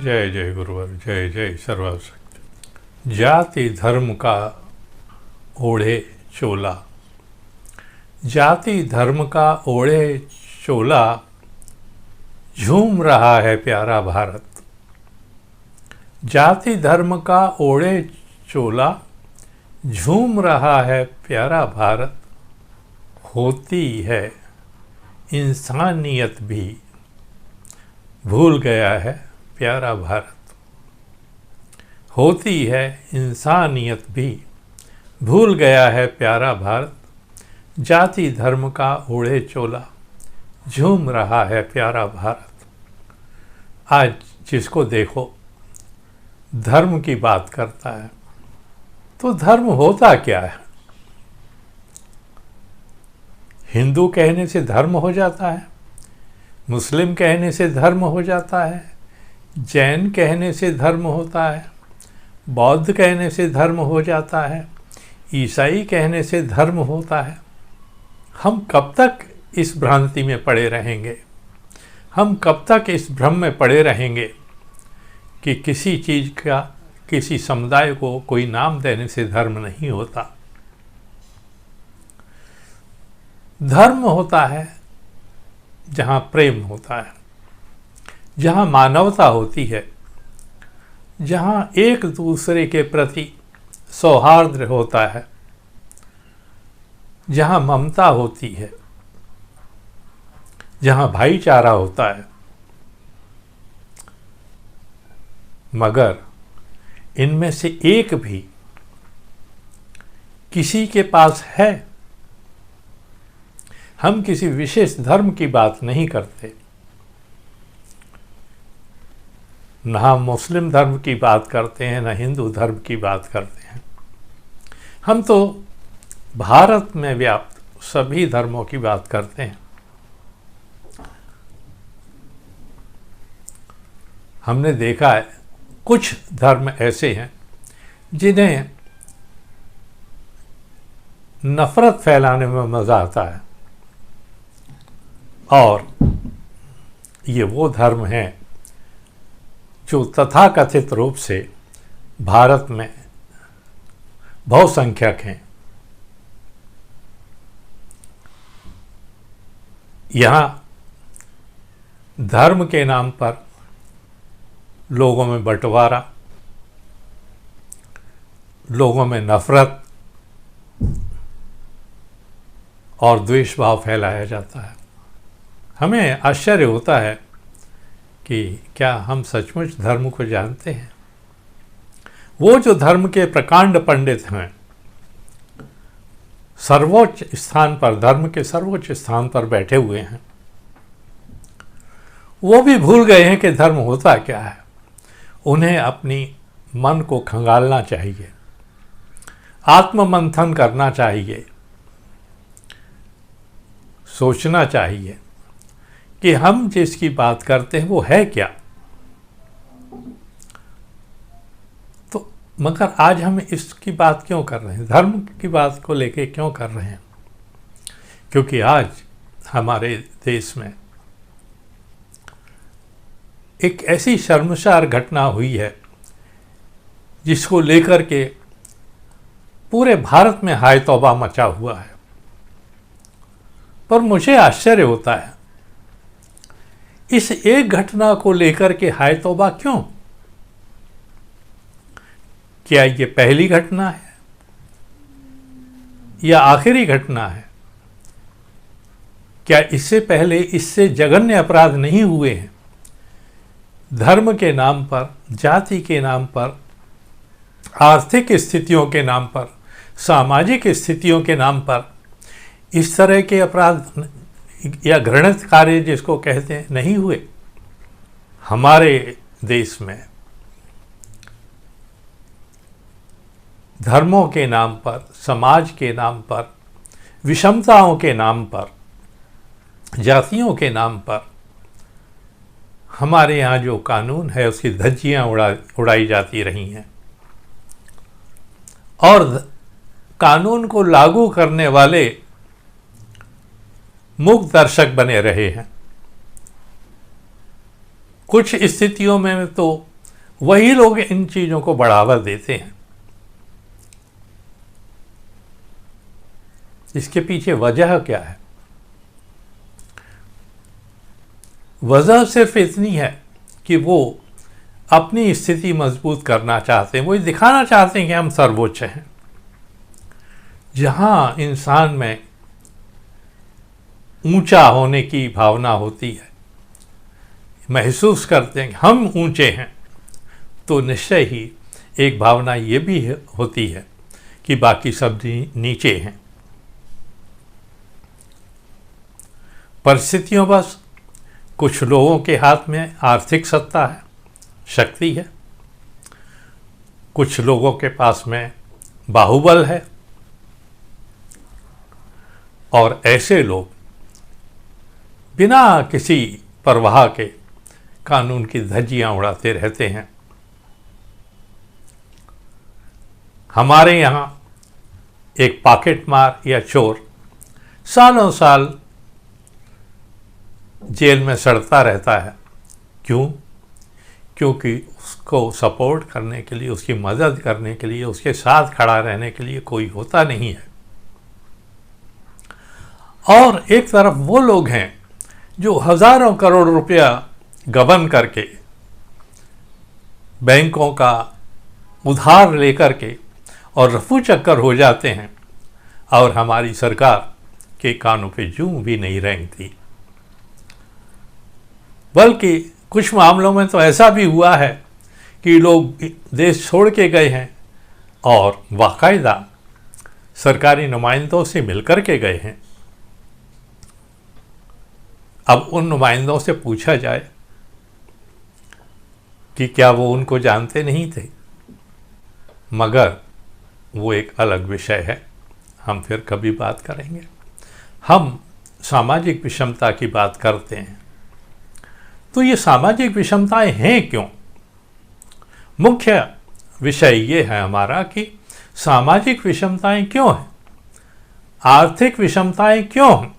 जय जय गुरुवर, जय जय सर्वशक्ति। जाति धर्म का ओढ़े चोला, जाति धर्म का ओढ़े चोला, झूम रहा है प्यारा भारत। जाति धर्म का ओढ़े चोला, झूम रहा है प्यारा भारत। होती है इंसानियत भी भूल गया है प्यारा भारत। होती है इंसानियत भी भूल गया है प्यारा भारत। जाति धर्म का ओढ़े चोला, झूम रहा है प्यारा भारत। आज जिसको देखो धर्म की बात करता है, तो धर्म होता क्या है? हिंदू कहने से धर्म हो जाता है, मुस्लिम कहने से धर्म हो जाता है, जैन कहने से धर्म होता है, बौद्ध कहने से धर्म हो जाता है, ईसाई कहने से धर्म होता है। हम कब तक इस भ्रांति में पड़े रहेंगे? हम कब तक इस भ्रम में पड़े रहेंगे कि किसी चीज़ का, किसी समुदाय को कोई नाम देने से धर्म नहीं होता? धर्म होता है जहाँ प्रेम होता है, जहाँ मानवता होती है, जहाँ एक दूसरे के प्रति सौहार्द होता है, जहाँ ममता होती है, जहाँ भाईचारा होता है। मगर इनमें से एक भी किसी के पास है? हम किसी विशेष धर्म की बात नहीं करते, न हम मुस्लिम धर्म की बात करते हैं, न हिंदू धर्म की बात करते हैं। हम तो भारत में व्याप्त सभी धर्मों की बात करते हैं। हमने देखा है कुछ धर्म ऐसे हैं जिन्हें नफरत फैलाने में मज़ा आता है, और ये वो धर्म हैं जो तथाकथित रूप से भारत में बहुसंख्यक हैं। यहाँ धर्म के नाम पर लोगों में बंटवारा, लोगों में नफरत और द्वेष भाव फैलाया जाता है। हमें आश्चर्य होता है कि क्या हम सचमुच धर्म को जानते हैं? वो जो धर्म के प्रकांड पंडित हैं, सर्वोच्च स्थान पर, धर्म के सर्वोच्च स्थान पर बैठे हुए हैं, वो भी भूल गए हैं कि धर्म होता क्या है। उन्हें अपनी मन को खंगालना चाहिए, आत्ममंथन करना चाहिए, सोचना चाहिए कि हम जिसकी बात करते हैं वो है क्या। तो मगर आज हम इसकी बात क्यों कर रहे हैं? धर्म की बात को लेके क्यों कर रहे हैं? क्योंकि आज हमारे देश में एक ऐसी शर्मसार घटना हुई है जिसको लेकर के पूरे भारत में हाय तौबा मचा हुआ है। पर मुझे आश्चर्य होता है, इस एक घटना को लेकर के हाय तौबा क्यों? क्या ये पहली घटना है या आखिरी घटना है? क्या इससे पहले इससे जघन्य अपराध नहीं हुए हैं? धर्म के नाम पर, जाति के नाम पर, आर्थिक स्थितियों के नाम पर, सामाजिक स्थितियों के नाम पर इस तरह के अपराध या घृणित कार्य जिसको कहते हैं, नहीं हुए? हमारे देश में धर्मों के नाम पर, समाज के नाम पर, विषमताओं के नाम पर, जातियों के नाम पर हमारे यहाँ जो कानून है उसकी धज्जियाँ उड़ाई जाती रही हैं, और कानून को लागू करने वाले मूक दर्शक बने रहे हैं। कुछ स्थितियों में तो वही लोग इन चीज़ों को बढ़ावा देते हैं। इसके पीछे वजह क्या है? वजह सिर्फ इतनी है कि वो अपनी स्थिति मजबूत करना चाहते हैं, वो दिखाना चाहते हैं कि हम सर्वोच्च हैं। जहाँ इंसान में ऊंचा होने की भावना होती है, महसूस करते हैं कि हम ऊंचे हैं, तो निश्चय ही एक भावना ये भी होती है कि बाकी सब नीचे हैं। परिस्थितियों बस कुछ लोगों के हाथ में आर्थिक सत्ता है, शक्ति है, कुछ लोगों के पास में बाहुबल है, और ऐसे लोग बिना किसी परवाह के कानून की धज्जियां उड़ाते रहते हैं। हमारे यहाँ एक पॉकेट मार या चोर सालों साल जेल में सड़ता रहता है। क्यों? क्योंकि उसको सपोर्ट करने के लिए, उसकी मदद करने के लिए, उसके साथ खड़ा रहने के लिए कोई होता नहीं है। और एक तरफ वो लोग हैं जो हजारों करोड़ रुपया गबन करके, बैंकों का उधार लेकर के और रफू चक्कर हो जाते हैं, और हमारी सरकार के कानों पे जूं भी नहीं रेंगती। बल्कि कुछ मामलों में तो ऐसा भी हुआ है कि लोग देश छोड़ के गए हैं और बाकायदा सरकारी नुमाइंदों से मिलकर के गए हैं। अब उन नुमाइंदों से पूछा जाए कि क्या वो उनको जानते नहीं थे, मगर वो एक अलग विषय है, हम फिर कभी बात करेंगे। हम सामाजिक विषमता की बात करते हैं, तो ये सामाजिक विषमताएं हैं क्यों? मुख्य विषय ये है हमारा कि सामाजिक विषमताएं क्यों हैं, आर्थिक विषमताएं क्यों हैं।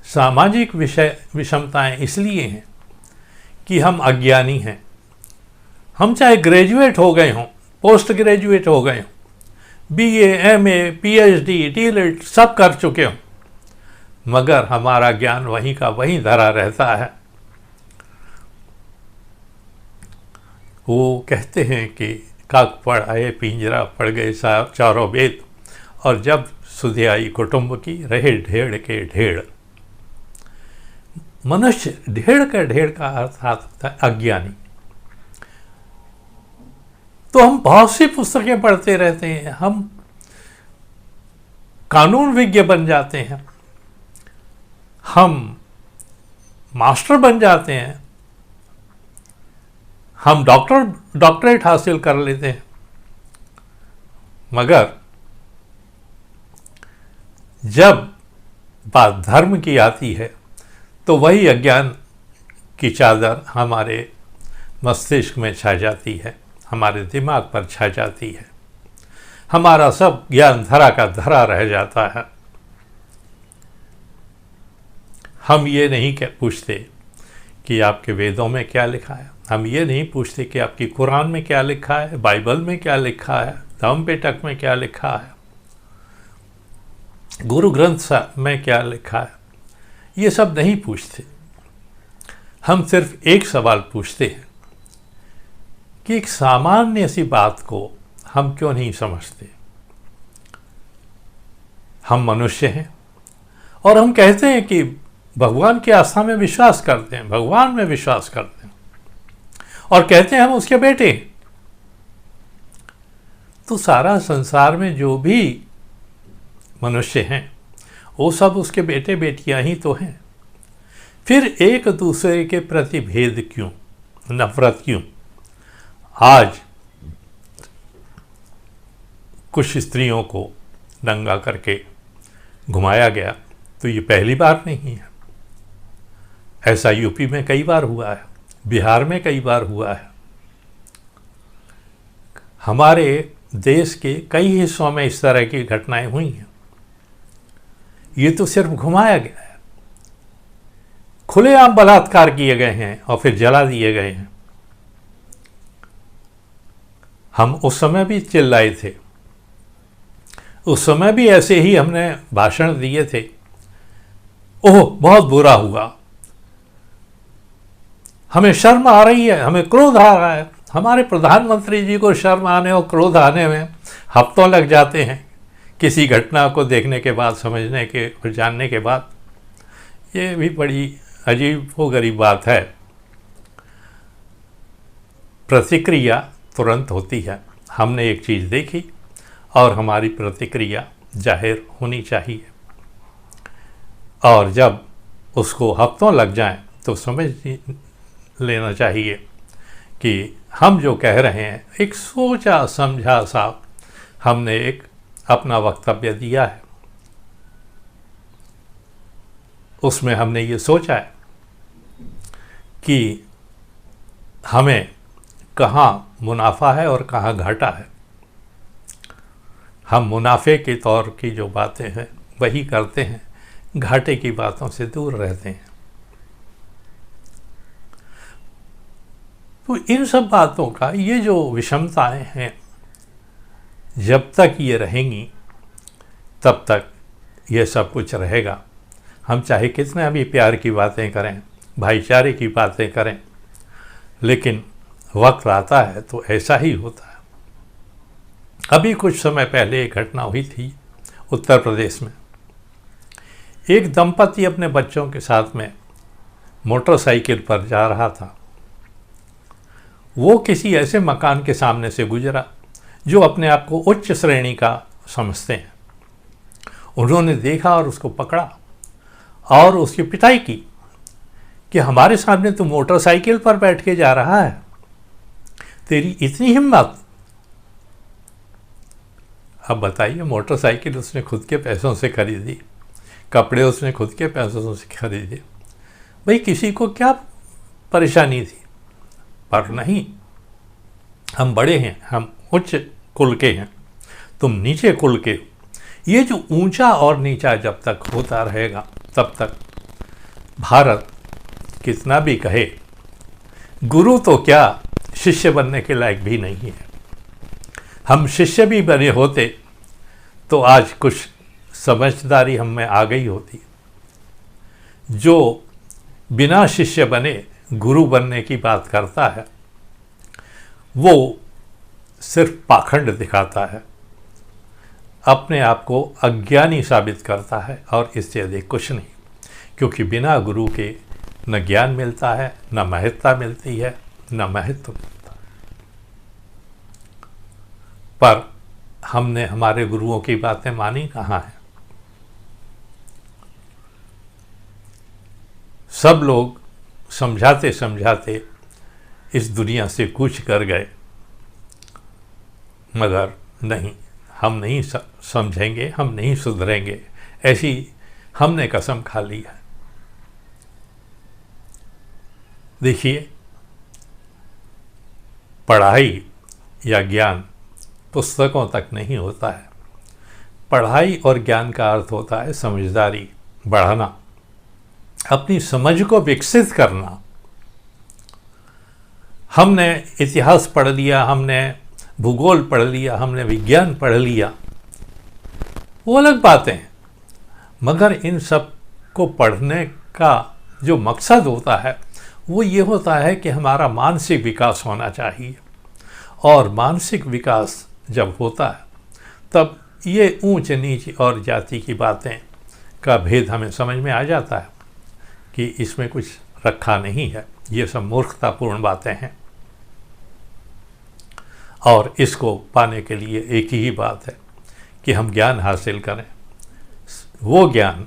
सामाजिक विषमताएं इसलिए हैं कि हम अज्ञानी हैं। हम चाहे ग्रेजुएट हो गए हों, पोस्ट ग्रेजुएट हो गए हों, BA, MA, PhD, DLED सब कर चुके हों, मगर हमारा ज्ञान वहीं का वहीं धरा रहता है। वो कहते हैं कि काक पड़ आए पिंजरा, पड़ गए चारों वेद, और जब सुधि आई कुटुंब की, रहे ढेड़ के ढेड़। मनुष्य ढेड़ का अर्थात होता है अज्ञानी। तो हम बहुत सी पुस्तकें पढ़ते रहते हैं, हम कानून विज्ञ बन जाते हैं, हम मास्टर बन जाते हैं, हम डॉक्टरेट हासिल कर लेते हैं, मगर जब बात धर्म की आती है तो वही अज्ञान की चादर हमारे मस्तिष्क में छा जाती है, हमारे दिमाग पर छा जाती है, हमारा सब ज्ञान धरा का धरा रह जाता है। हम ये नहीं पूछते कि आपके वेदों में क्या लिखा है, हम ये नहीं पूछते कि आपकी कुरान में क्या लिखा है, बाइबल में क्या लिखा है, धम्म पिटक में क्या लिखा है, गुरु ग्रंथ साहब में क्या लिखा है। ये सब नहीं पूछते। हम सिर्फ एक सवाल पूछते हैं कि एक सामान्य सी बात को हम क्यों नहीं समझते। हम मनुष्य हैं और हम कहते हैं कि भगवान की आस्था में विश्वास करते हैं, भगवान में विश्वास करते हैं, और कहते हैं हम उसके बेटे हैं। तो सारा संसार में जो भी मनुष्य हैं वो सब उसके बेटे बेटियां ही तो हैं। फिर एक दूसरे के प्रति भेद क्यों, नफरत क्यों? आज कुछ स्त्रियों को दंगा करके घुमाया गया, तो ये पहली बार नहीं है। ऐसा यूपी में कई बार हुआ है, बिहार में कई बार हुआ है, हमारे देश के कई हिस्सों में इस तरह की घटनाएं हुई हैं। ये तो सिर्फ घुमाया गया है। खुलेआम बलात्कार किए गए हैं और फिर जला दिए गए हैं। हम उस समय भी चिल्लाए थे, उस समय भी ऐसे ही हमने भाषण दिए थे। ओह बहुत बुरा हुआ, हमें शर्म आ रही है, हमें क्रोध आ रहा है। हमारे प्रधानमंत्री जी को शर्म आने और क्रोध आने में हफ्तों लग जाते हैं किसी घटना को देखने के बाद, समझने के और जानने के बाद। ये भी बड़ी अजीब व गरीब बात है। प्रतिक्रिया तुरंत होती है। हमने एक चीज़ देखी और हमारी प्रतिक्रिया जाहिर होनी चाहिए, और जब उसको हफ्तों लग जाएं तो समझ लेना चाहिए कि हम जो कह रहे हैं एक सोचा समझा सा हमने एक अपना वक्तव्य दिया है। उसमें हमने ये सोचा है कि हमें कहाँ मुनाफा है और कहाँ घाटा है। हम मुनाफे के तौर की जो बातें हैं वही करते हैं, घाटे की बातों से दूर रहते हैं। तो इन सब बातों का, ये जो विषमताएं हैं, जब तक ये रहेंगी तब तक ये सब कुछ रहेगा। हम चाहे कितना भी प्यार की बातें करें, भाईचारे की बातें करें, लेकिन वक्त आता है तो ऐसा ही होता है। अभी कुछ समय पहले एक घटना हुई थी उत्तर प्रदेश में। एक दंपति अपने बच्चों के साथ में मोटरसाइकिल पर जा रहा था। वो किसी ऐसे मकान के सामने से गुजरा जो अपने आप को उच्च श्रेणी का समझते हैं। उन्होंने देखा और उसको पकड़ा और उसकी पिटाई की कि हमारे सामने तू मोटरसाइकिल पर बैठ के जा रहा है, तेरी इतनी हिम्मत। अब बताइए, मोटरसाइकिल उसने खुद के पैसों से खरीदी, कपड़े उसने खुद के पैसों से खरीदे। भाई किसी को क्या परेशानी थी? पर नहीं, हम बड़े हैं, हम उच्च कुल के हैं, तुम नीचे कुल के हो। ये जो ऊंचा और नीचा जब तक होता रहेगा तब तक भारत कितना भी कहे, गुरु तो क्या शिष्य बनने के लायक भी नहीं है। हम शिष्य भी बने होते तो आज कुछ समझदारी हम में आ गई होती। जो बिना शिष्य बने गुरु बनने की बात करता है वो सिर्फ पाखंड दिखाता है, अपने आप को अज्ञानी साबित करता है, और इससे अधिक कुछ नहीं। क्योंकि बिना गुरु के न ज्ञान मिलता है, न महत्ता मिलती है, न महत्व मिलता है। पर हमने हमारे गुरुओं की बातें मानी कहाँ हैं? सब लोग समझाते समझाते इस दुनिया से कूच कर गए, मगर नहीं, हम नहीं समझेंगे, हम नहीं सुधरेंगे, ऐसी हमने कसम खा ली है। देखिए, पढ़ाई या ज्ञान पुस्तकों तक नहीं होता है। पढ़ाई और ज्ञान का अर्थ होता है समझदारी बढ़ाना, अपनी समझ को विकसित करना। हमने इतिहास पढ़ लिया, हमने भूगोल पढ़ लिया, हमने विज्ञान पढ़ लिया, वो अलग बातें हैं, मगर इन सब को पढ़ने का जो मकसद होता है वो ये होता है कि हमारा मानसिक विकास होना चाहिए। और मानसिक विकास जब होता है तब ये ऊंच नीच और जाति की बातें का भेद हमें समझ में आ जाता है कि इसमें कुछ रखा नहीं है, ये सब मूर्खतापूर्ण बातें हैं। और इसको पाने के लिए एक ही बात है कि हम ज्ञान हासिल करें, वो ज्ञान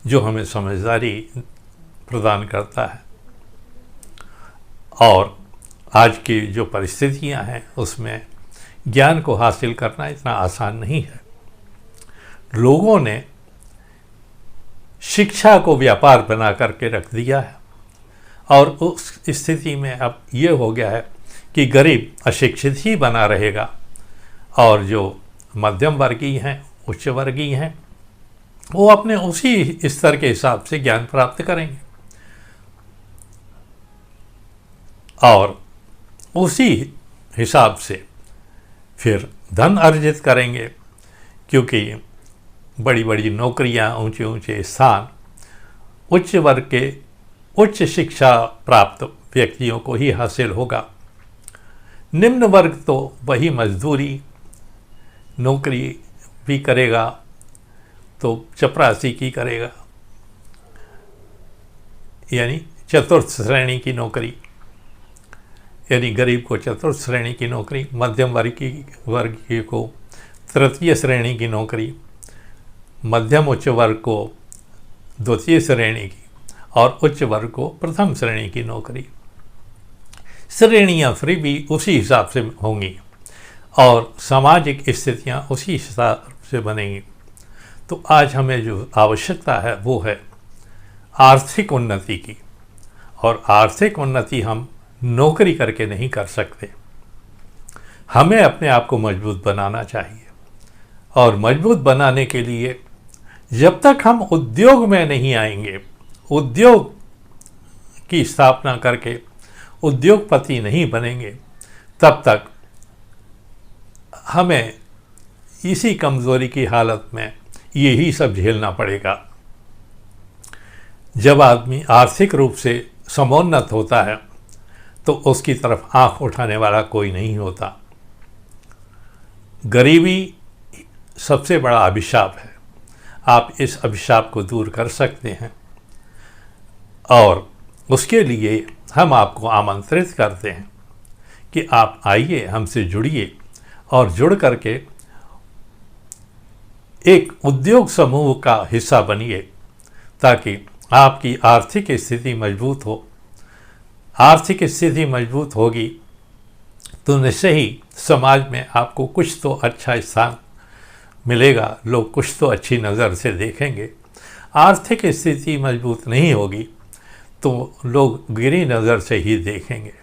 जो हमें समझदारी प्रदान करता है। और आज की जो परिस्थितियां हैं उसमें ज्ञान को हासिल करना इतना आसान नहीं है। लोगों ने शिक्षा को व्यापार बना करके रख दिया है, और उस स्थिति में अब ये हो गया है कि गरीब अशिक्षित ही बना रहेगा, और जो मध्यम वर्गीय हैं, उच्च वर्गीय हैं, वो अपने उसी स्तर के हिसाब से ज्ञान प्राप्त करेंगे। और उसी हिसाब से फिर धन अर्जित करेंगे, क्योंकि बड़ी बड़ी नौकरियां, ऊंचे ऊंचे स्थान उच्च वर्ग के उच्च शिक्षा प्राप्त व्यक्तियों को ही हासिल होगा। निम्न वर्ग तो वही मजदूरी नौकरी भी करेगा तो चपरासी की करेगा, यानी चतुर्थ श्रेणी की नौकरी, यानी गरीब को चतुर्थ श्रेणी की नौकरी, मध्यम वर्गीय को तृतीय श्रेणी की नौकरी, मध्यम उच्च वर्ग को द्वितीय श्रेणी की और उच्च वर्ग को प्रथम श्रेणी की नौकरी। श्रेणियाँ फिर भी उसी हिसाब से होंगी और सामाजिक स्थितियाँ उसी हिसाब से बनेंगी। तो आज हमें जो आवश्यकता है वो है आर्थिक उन्नति की, और आर्थिक उन्नति हम नौकरी करके नहीं कर सकते। हमें अपने आप को मजबूत बनाना चाहिए, और मजबूत बनाने के लिए जब तक हम उद्योग में नहीं आएंगे, उद्योग की स्थापना करके उद्योगपति नहीं बनेंगे, तब तक हमें इसी कमज़ोरी की हालत में यही सब झेलना पड़ेगा। जब आदमी आर्थिक रूप से समुन्नत होता है तो उसकी तरफ आंख उठाने वाला कोई नहीं होता। गरीबी सबसे बड़ा अभिशाप है। आप इस अभिशाप को दूर कर सकते हैं, और उसके लिए हम आपको आमंत्रित करते हैं कि आप आइए, हमसे जुड़िए और जुड़ करके एक उद्योग समूह का हिस्सा बनिए, ताकि आपकी आर्थिक स्थिति मजबूत हो। आर्थिक स्थिति मजबूत होगी तो निश्चय ही समाज में आपको कुछ तो अच्छा स्थान मिलेगा, लोग कुछ तो अच्छी नज़र से देखेंगे। आर्थिक स्थिति मजबूत नहीं होगी तो लोग गिरी नज़र से ही देखेंगे।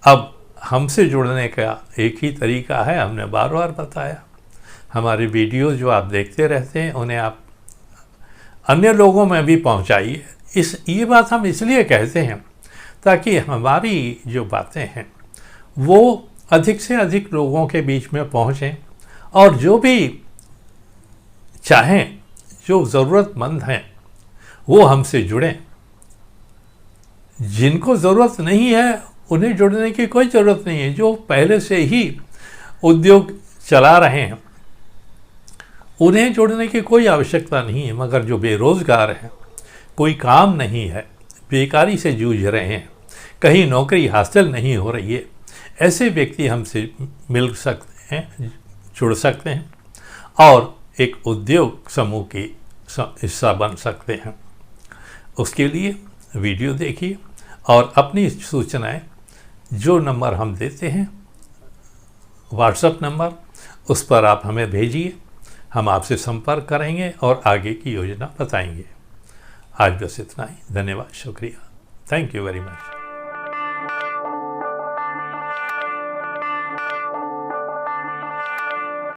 अब हमसे जुड़ने का एक ही तरीका है, हमने बार बार बताया। हमारे वीडियो जो आप देखते रहते हैं उन्हें आप अन्य लोगों में भी पहुंचाइए। ये बात हम इसलिए कहते हैं ताकि हमारी जो बातें हैं वो अधिक से अधिक लोगों के बीच में पहुंचें, और जो भी चाहें, जो ज़रूरतमंद हैं, वो हमसे जुड़ें। जिनको ज़रूरत नहीं है उन्हें जुड़ने की कोई ज़रूरत नहीं है। जो पहले से ही उद्योग चला रहे हैं उन्हें जुड़ने की कोई आवश्यकता नहीं है। मगर जो बेरोज़गार हैं, कोई काम नहीं है, बेकारी से जूझ रहे हैं, कहीं नौकरी हासिल नहीं हो रही है, ऐसे व्यक्ति हमसे मिल सकते हैं, जुड़ सकते हैं और एक उद्योग समूह की हिस्सा बन सकते हैं। उसके लिए वीडियो देखिए और अपनी सूचनाएं जो नंबर हम देते हैं, व्हाट्सएप नंबर, उस पर आप हमें भेजिए। हम आपसे संपर्क करेंगे और आगे की योजना बताएंगे। आज बस इतना ही। धन्यवाद, शुक्रिया। Thank you very much.